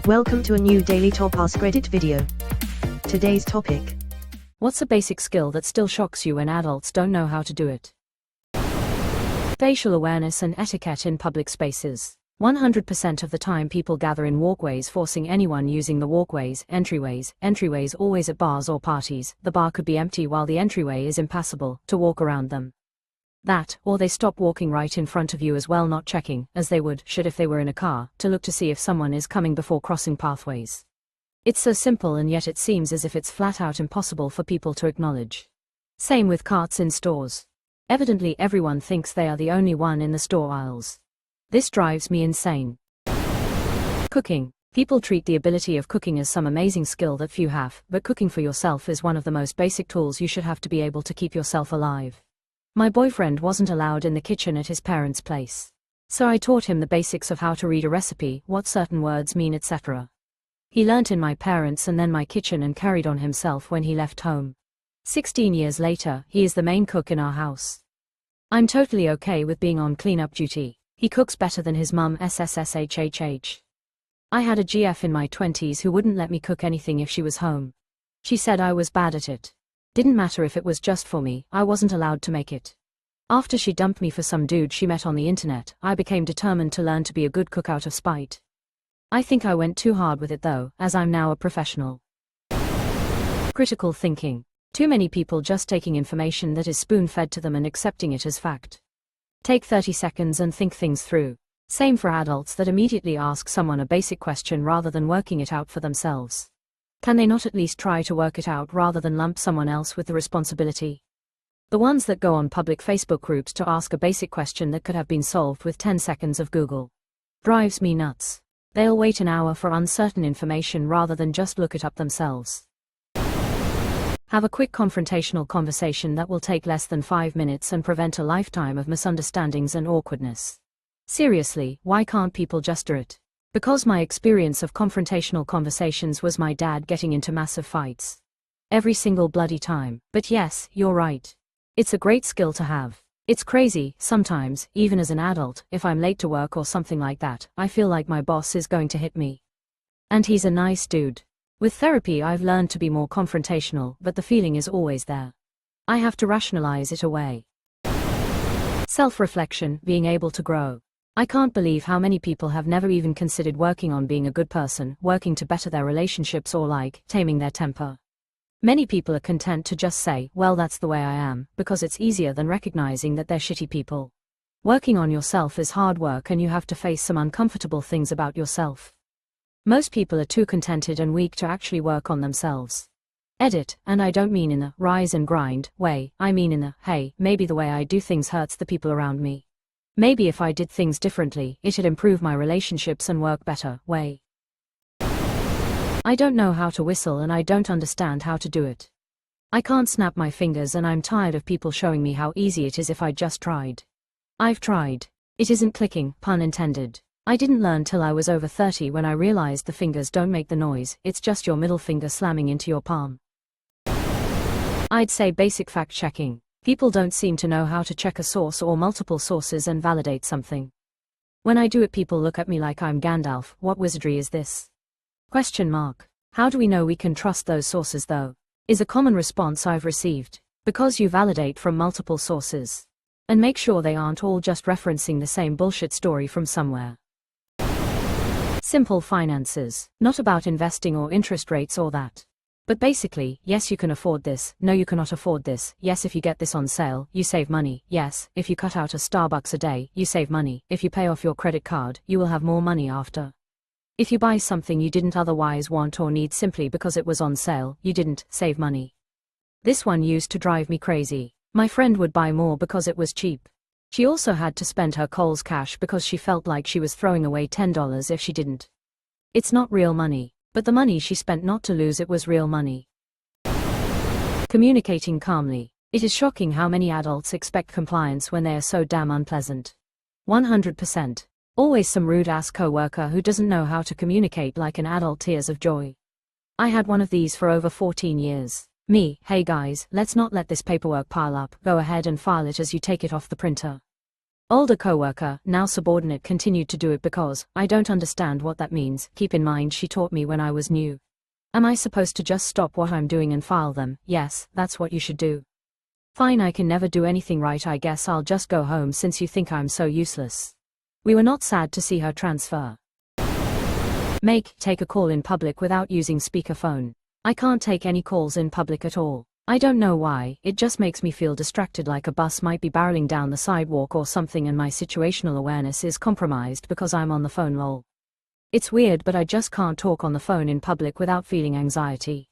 Welcome to a new Daily Top Askreddit video. Today's topic. What's a basic skill that still shocks you when adults don't know how to do it? Facial awareness and etiquette in public spaces. 100% of the time people gather in walkways, forcing anyone using the walkways, entryways always at bars or parties. The bar could be empty while the entryway is impassable, to walk around them. That, or they stop walking right in front of you as well, not checking, as they should if they were in a car, to look to see if someone is coming before crossing pathways. It's so simple, and yet it seems as if it's flat out impossible for people to acknowledge. Same with carts in stores. Evidently everyone thinks they are the only one in the store aisles. This drives me insane. Cooking. People treat the ability of cooking as some amazing skill that few have, but cooking for yourself is one of the most basic tools you should have to be able to keep yourself alive. My boyfriend wasn't allowed in the kitchen at his parents' place. So I taught him the basics of how to read a recipe, what certain words mean, etc. He learnt in my parents' and then my kitchen and carried on himself when he left home. 16 years later, he is the main cook in our house. I'm totally okay with being on cleanup duty. He cooks better than his mum SSSHHH. I had a GF in my 20s who wouldn't let me cook anything if she was home. She said I was bad at it. Didn't matter if it was just for me, I wasn't allowed to make it. After she dumped me for some dude she met on the internet, I became determined to learn to be a good cook out of spite. I think I went too hard with it though, as I'm now a professional. Critical thinking. Too many people just taking information that is spoon-fed to them and accepting it as fact. Take 30 seconds and think things through. Same for adults that immediately ask someone a basic question rather than working it out for themselves. Can they not at least try to work it out rather than lump someone else with the responsibility? The ones that go on public Facebook groups to ask a basic question that could have been solved with 10 seconds of Google. Drives me nuts. They'll wait an hour for uncertain information rather than just look it up themselves. Have a quick confrontational conversation that will take less than 5 minutes and prevent a lifetime of misunderstandings and awkwardness. Seriously, why can't people just do it? Because my experience of confrontational conversations was my dad getting into massive fights. Every single bloody time. But yes, you're right. It's a great skill to have. It's crazy, sometimes, even as an adult, if I'm late to work or something like that, I feel like my boss is going to hit me. And he's a nice dude. With therapy I've learned to be more confrontational, but the feeling is always there. I have to rationalize it away. Self-reflection, being able to grow. I can't believe how many people have never even considered working on being a good person, working to better their relationships, or taming their temper. Many people are content to just say, well, that's the way I am, because it's easier than recognizing that they're shitty people. Working on yourself is hard work and you have to face some uncomfortable things about yourself. Most people are too contented and weak to actually work on themselves. Edit, and I don't mean in the rise and grind way, I mean in the, hey, maybe the way I do things hurts the people around me. Maybe if I did things differently, it'd improve my relationships and work better way. I don't know how to whistle and I don't understand how to do it. I can't snap my fingers and I'm tired of people showing me how easy it is if I just tried. I've tried. It isn't clicking, pun intended. I didn't learn till I was over 30 when I realized the fingers don't make the noise, it's just your middle finger slamming into your palm. I'd say basic fact checking. People don't seem to know how to check a source or multiple sources and validate something. When I do it people look at me like I'm Gandalf, what wizardry is this? Question mark. How do we know we can trust those sources though? Is a common response I've received. Because you validate from multiple sources. And make sure they aren't all just referencing the same bullshit story from somewhere. Simple finances. Not about investing or interest rates or that. But basically, yes you can afford this, no you cannot afford this, yes if you get this on sale, you save money, yes, if you cut out a Starbucks a day, you save money, if you pay off your credit card, you will have more money after. If you buy something you didn't otherwise want or need simply because it was on sale, you didn't save money. This one used to drive me crazy. My friend would buy more because it was cheap. She also had to spend her Kohl's cash because she felt like she was throwing away $10 if she didn't. It's not real money. But the money she spent not to lose it was real money. Communicating calmly. It is shocking how many adults expect compliance when they are so damn unpleasant. 100%. Always some rude-ass co-worker who doesn't know how to communicate like an adult. Tears of joy. I had one of these for over 14 years. Me, hey guys, let's not let this paperwork pile up, go ahead and file it as you take it off the printer. Older coworker, now subordinate, continued to do it because, I don't understand what that means. Keep in mind she taught me when I was new. Am I supposed to just stop what I'm doing and file them? Yes, that's what you should do. Fine, I can never do anything right. I guess I'll just go home since you think I'm so useless. We were not sad to see her transfer. Take a call in public without using speakerphone. I can't take any calls in public at all. I don't know why, it just makes me feel distracted, like a bus might be barreling down the sidewalk or something, and my situational awareness is compromised because I'm on the phone. Lol. It's weird, but I just can't talk on the phone in public without feeling anxiety.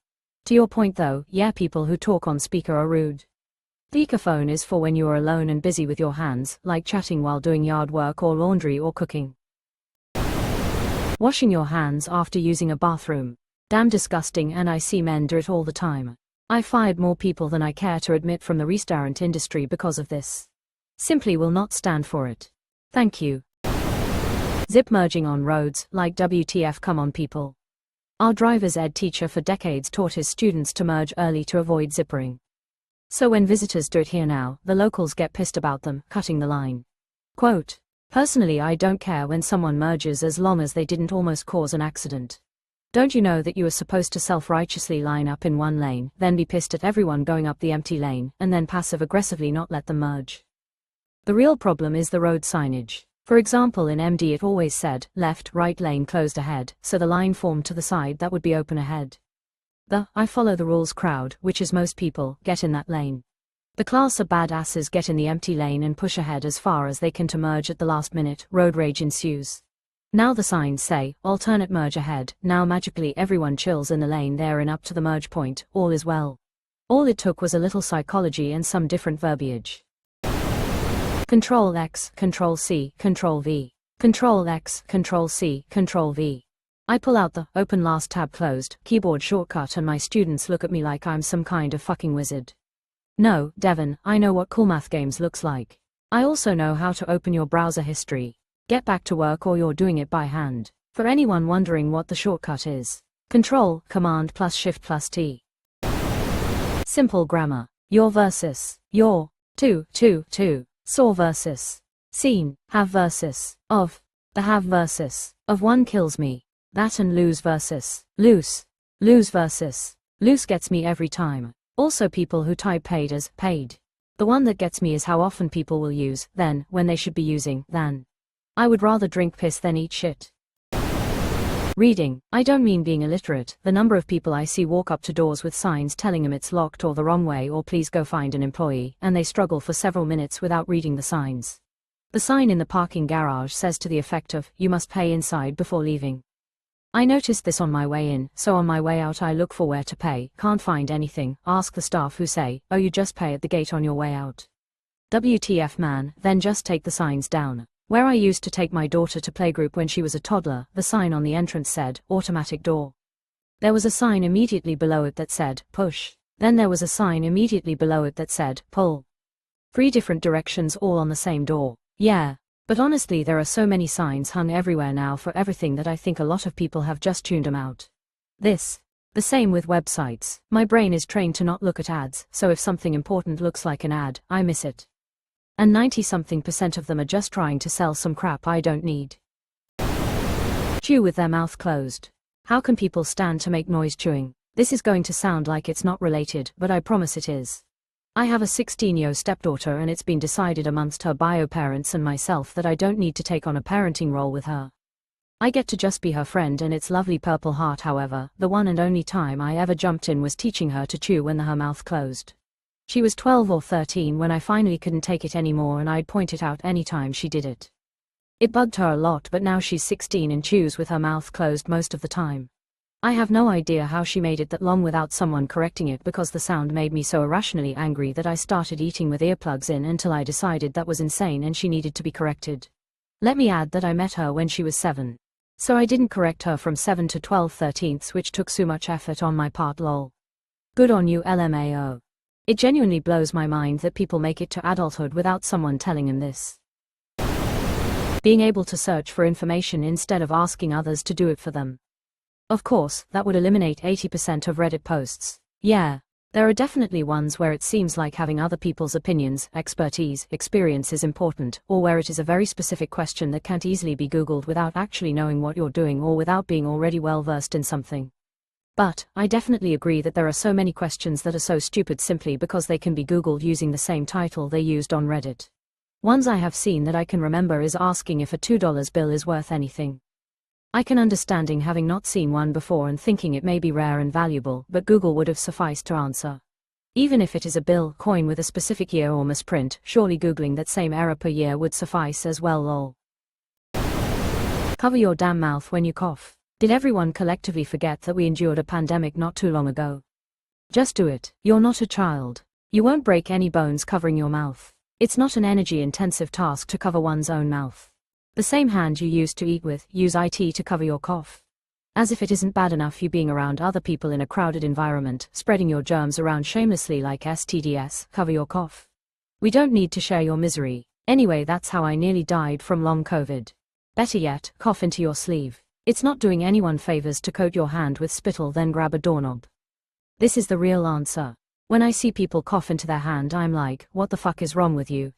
To your point though, yeah, people who talk on speaker are rude. Speakerphone is for when you are alone and busy with your hands, like chatting while doing yard work or laundry or cooking. Washing your hands after using a bathroom. Damn disgusting, and I see men do it all the time. I fired more people than I care to admit from the restaurant industry because of this. Simply will not stand for it. Thank you. Zip merging on roads, like WTF, come on people. Our driver's ed teacher for decades taught his students to merge early to avoid zippering. So when visitors do it here now, the locals get pissed about them cutting the line. Quote, personally, I don't care when someone merges as long as they didn't almost cause an accident. Don't you know that you are supposed to self-righteously line up in one lane, then be pissed at everyone going up the empty lane, and then passive-aggressively not let them merge? The real problem is the road signage. For example, in MD it always said, left, right lane closed ahead, so the line formed to the side that would be open ahead. The I follow the rules crowd, which is most people, get in that lane. The class of badasses get in the empty lane and push ahead as far as they can to merge at the last minute. Road rage ensues. Now the signs say, alternate merge ahead. Now magically everyone chills in the lane they're in up to the merge point. All is well. All it took was a little psychology and some different verbiage. Control X, Control C, Control V. Control X, Control C, Control V. I pull out the open last tab closed keyboard shortcut and my students look at me like I'm some kind of fucking wizard. No, Devon, I know what cool math games looks like. I also know how to open your browser history. Get back to work or you're doing it by hand. For anyone wondering what the shortcut is, Control, Command plus Shift plus T. Simple grammar. Your versus. Your. To. Saw versus. Seen. Have versus. Of. The have versus. Of one kills me. That and lose versus. Loose. Lose versus. Loose gets me every time. Also people who type paid as paid. The one that gets me is how often people will use then when they should be using than. I would rather drink piss than eat shit. Reading. I don't mean being illiterate. The number of people I see walk up to doors with signs telling them it's locked or the wrong way or please go find an employee, and they struggle for several minutes without reading the signs. The sign in the parking garage says to the effect of, you must pay inside before leaving. I noticed this on my way in, so on my way out I look for where to pay, can't find anything, ask the staff who say, oh, you just pay at the gate on your way out. WTF man, then just take the signs down. Where I used to take my daughter to playgroup when she was a toddler, the sign on the entrance said, automatic door. There was a sign immediately below it that said, push. Then there was a sign immediately below it that said, pull. 3 different directions all on the same door. Yeah. But honestly there are so many signs hung everywhere now for everything that I think a lot of people have just tuned them out. The same with websites. My brain is trained to not look at ads, so if something important looks like an ad, I miss it. And 90-something% of them are just trying to sell some crap I don't need. Chew with their mouth closed. How can people stand to make noise chewing? This is going to sound like it's not related, but I promise it is. I have a 16-year-old stepdaughter and it's been decided amongst her bio parents and myself that I don't need to take on a parenting role with her. I get to just be her friend and it's lovely Purple Heart. However, the one and only time I ever jumped in was teaching her to chew when her mouth closed. She was 12 or 13 when I finally couldn't take it anymore and I'd point it out anytime she did it. It bugged her a lot, but now she's 16 and chews with her mouth closed most of the time. I have no idea how she made it that long without someone correcting it because the sound made me so irrationally angry that I started eating with earplugs in until I decided that was insane and she needed to be corrected. Let me add that I met her when she was 7. So I didn't correct her from 7 to 12/13, which took so much effort on my part. Lol. Good on you LMAO. It genuinely blows my mind that people make it to adulthood without someone telling them this. Being able to search for information instead of asking others to do it for them. Of course, that would eliminate 80% of Reddit posts. Yeah. There are definitely ones where it seems like having other people's opinions, expertise, experience is important, or where it is a very specific question that can't easily be Googled without actually knowing what you're doing or without being already well versed in something. But, I definitely agree that there are so many questions that are so stupid simply because they can be Googled using the same title they used on Reddit. Ones I have seen that I can remember is asking if a $2 bill is worth anything. I can understanding having not seen one before and thinking it may be rare and valuable, but Google would have sufficed to answer. Even if it is a bill, coin with a specific year or misprint, surely Googling that same error per year would suffice as well. Lol. Cover your damn mouth when you cough. Did everyone collectively forget that we endured a pandemic not too long ago? Just do it. You're not a child. You won't break any bones covering your mouth. It's not an energy-intensive task to cover one's own mouth. The same hand you used to eat with, use it to cover your cough. As if it isn't bad enough you being around other people in a crowded environment, spreading your germs around shamelessly like STDs, cover your cough. We don't need to share your misery. Anyway, that's how I nearly died from long COVID. Better yet, cough into your sleeve. It's not doing anyone favors to coat your hand with spittle then grab a doorknob. This is the real answer. When I see people cough into their hand I'm like, what the fuck is wrong with you?